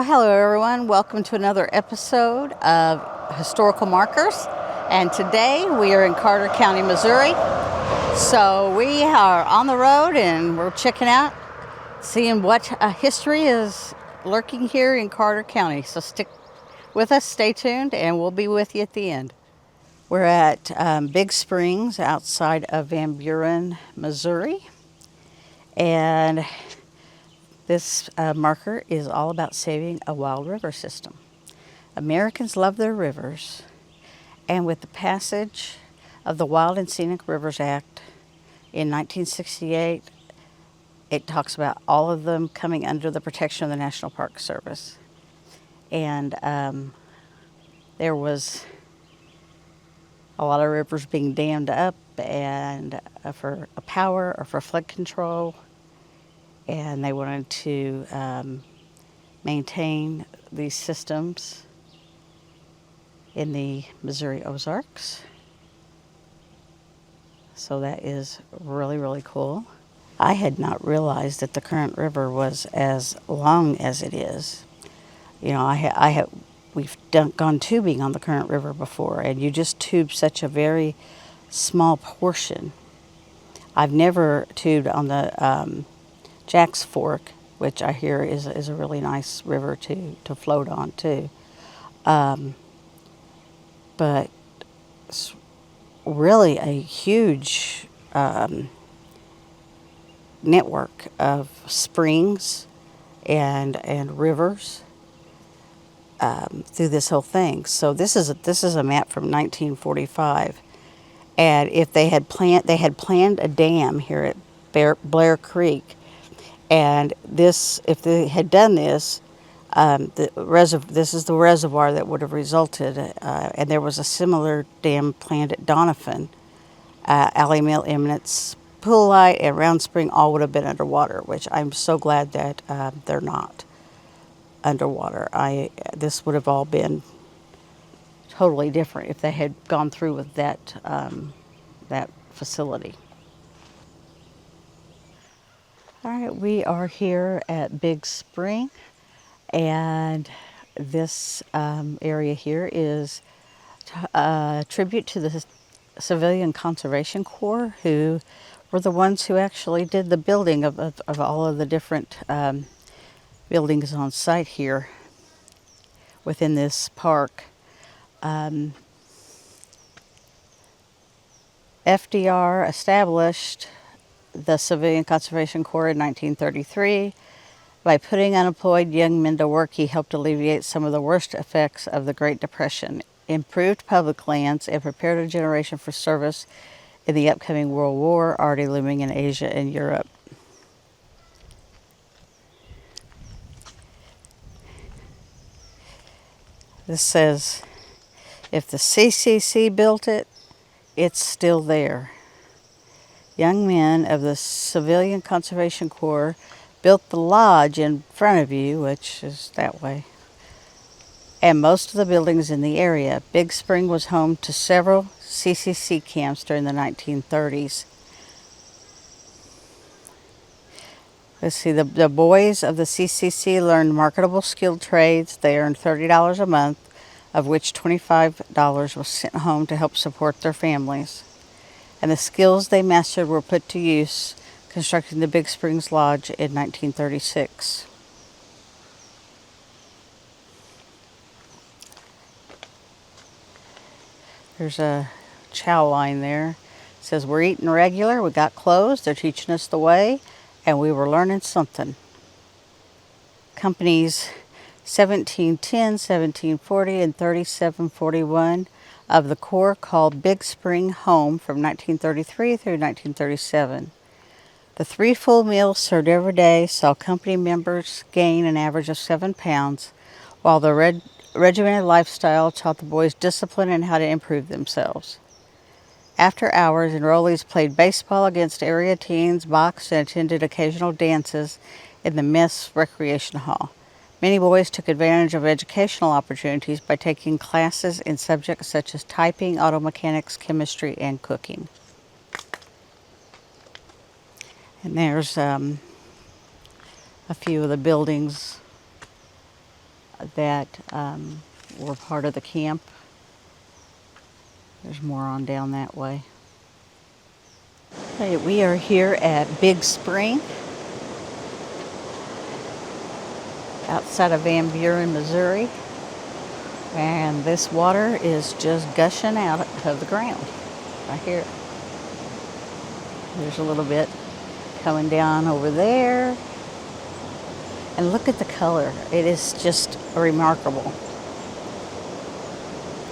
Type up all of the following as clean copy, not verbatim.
Well, hello everyone. Welcome to another episode of Historical Markers. And today we are in Carter County, Missouri. So we are on the road and we're checking out, seeing what history is lurking here in Carter County. So stick with us, stay tuned, and we'll be with you at the end. We're at Big Springs outside of Van Buren, Missouri. And this marker is all about saving a wild river system. Americans love their rivers, and with the passage of the Wild and Scenic Rivers Act in 1968, it talks about all of them coming under the protection of the National Park Service. And there was a lot of rivers being dammed up and for power or for flood control. And they wanted to maintain these systems in the Missouri Ozarks. So that is really, really cool. I had not realized that the Current River was as long as it is. You know, we've gone tubing on the Current River before, and you just tube such a very small portion. I've never tubed on the Jack's Fork, which I hear is a really nice river to float on too. But it's really a huge network of springs and rivers through this whole thing. So this is a map from 1945, and if they had planned a dam here at Blair Creek. And if they had done this, this is the reservoir that would have resulted. And there was a similar dam planned at Doniphan. Alley Mill, Eminence, Pool Light, and Round Spring all would have been underwater, which I'm so glad that they're not underwater. This would have all been totally different if they had gone through with that facility. All right, we are here at Big Spring, and this area here is a tribute to the Civilian Conservation Corps, who were the ones who actually did the building of all of the different buildings on site here within this park. FDR established the Civilian Conservation Corps in 1933. By putting unemployed young men to work, he helped alleviate some of the worst effects of the Great Depression, improved public lands, and prepared a generation for service in the upcoming World War, already looming in Asia and Europe. This says, if the CCC built it, it's still there. Young men of the Civilian Conservation Corps built the lodge in front of you, which is that way, and most of the buildings in the area. Big Spring was home to several CCC camps during the 1930s. Let's see, the boys of the CCC learned marketable skilled trades. They earned $30 a month, of which $25 was sent home to help support their families. And the skills they mastered were put to use constructing the Big Springs Lodge in 1936. There's a chow line there. It says, we're eating regular, we got clothes, they're teaching us the way, and we were learning something. Companies 1710, 1740, and 3741 of the Corps called Big Spring home from 1933 through 1937. The 3 full meals served every day saw company members gain an average of 7 pounds, while the regimented lifestyle taught the boys discipline and how to improve themselves. After hours, enrollees played baseball against area teams, boxed, and attended occasional dances in the mess recreation hall. Many boys took advantage of educational opportunities by taking classes in subjects such as typing, auto mechanics, chemistry, and cooking. And there's a few of the buildings that were part of the camp. There's more on down that way. Okay, we are here at Big Spring, outside of Van Buren, Missouri. And this water is just gushing out of the ground right here. There's a little bit coming down over there. And look at the color. It is just remarkable.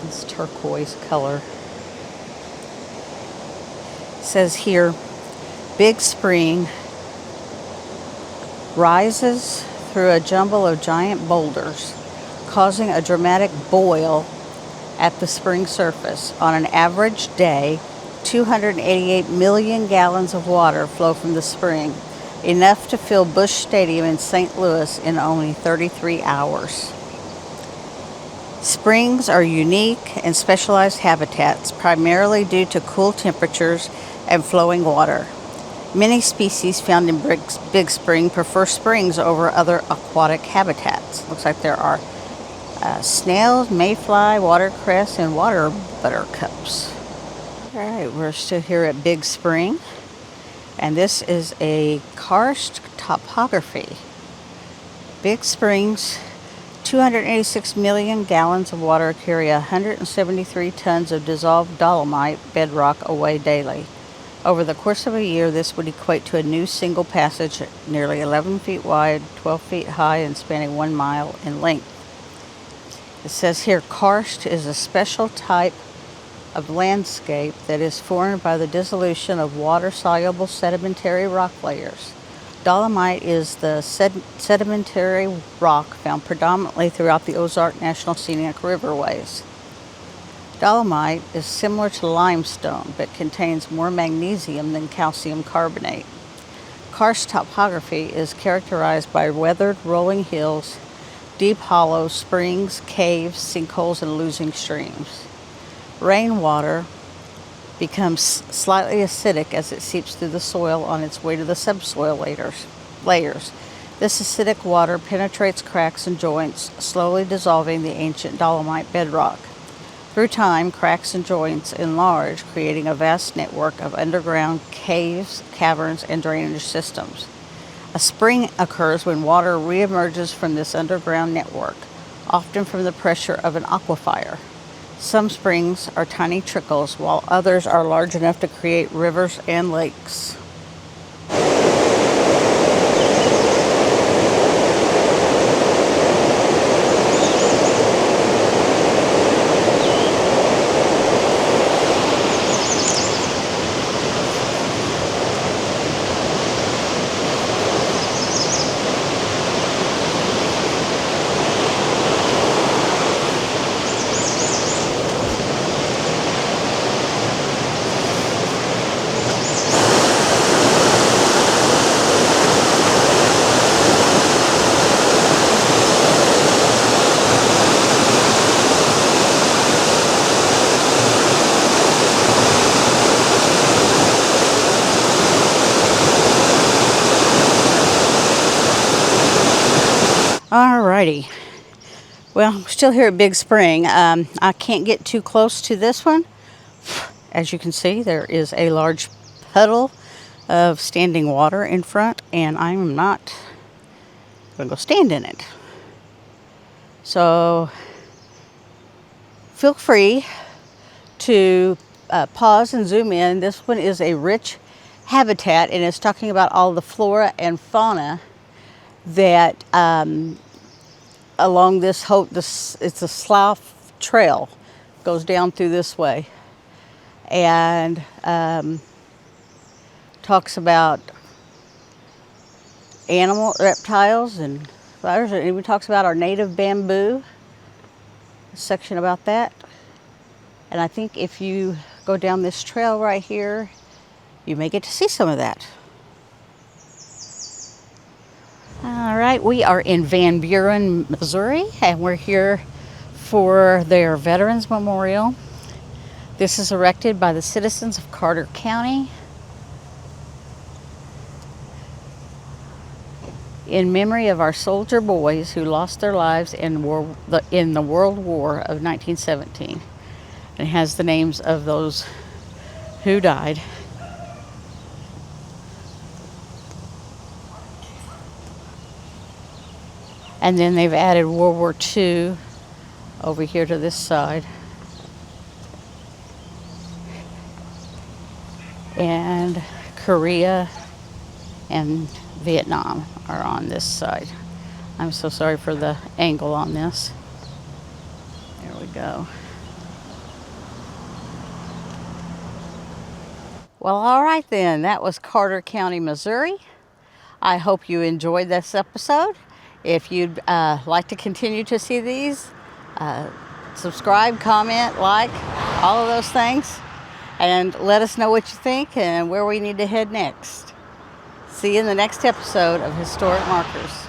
This turquoise color. It says here, Big Spring rises through a jumble of giant boulders, causing a dramatic boil at the spring surface. On an average day, 288 million gallons of water flow from the spring, enough to fill Busch Stadium in St. Louis in only 33 hours. Springs are unique and specialized habitats, primarily due to cool temperatures and flowing water. Many species found in Big Spring prefer springs over other aquatic habitats. Looks like there are snails, mayfly, watercress, and water buttercups. All right, we're still here at Big Spring, and this is a Karst topography. Big Spring's 286 million gallons of water carry 173 tons of dissolved dolomite bedrock away daily. Over the course of a year, this would equate to a new single passage nearly 11 feet wide, 12 feet high, and spanning 1 mile in length. It says here, karst is a special type of landscape that is formed by the dissolution of water-soluble sedimentary rock layers. Dolomite is the sedimentary rock found predominantly throughout the Ozark National Scenic Riverways. Dolomite is similar to limestone, but contains more magnesium than calcium carbonate. Karst topography is characterized by weathered rolling hills, deep hollows, springs, caves, sinkholes, and losing streams. Rainwater becomes slightly acidic as it seeps through the soil on its way to the subsoil layers. This acidic water penetrates cracks and joints, slowly dissolving the ancient dolomite bedrock. Through time, cracks and joints enlarge, creating a vast network of underground caves, caverns, and drainage systems. A spring occurs when water reemerges from this underground network, often from the pressure of an aquifer. Some springs are tiny trickles, while others are large enough to create rivers and lakes. Alrighty, well, I'm still here at Big Spring. I can't get too close to this one. As you can see, there is a large puddle of standing water in front, and I'm not going to go stand in it. So feel free to pause and zoom in. This one is a rich habitat, and it's talking about all the flora and fauna that along this it's a slough trail, goes down through this way, and talks about reptiles and flowers. It even talks about our native bamboo, a section about that. And I think if you go down this trail right here, you may get to see some of that. All right, we are in Van Buren, Missouri, and we're here for their Veterans Memorial. This is erected by the citizens of Carter County. in memory of our soldier boys who lost their lives in the World War of 1917. And it has the names of those who died. And then they've added World War II over here to this side. And Korea and Vietnam are on this side. I'm so sorry for the angle on this. There we go. Well, all right then. That was Carter County, Missouri. I hope you enjoyed this episode. If you'd like to continue to see these, subscribe, comment, like, all of those things. And let us know what you think and where we need to head next. See you in the next episode of Historic Markers.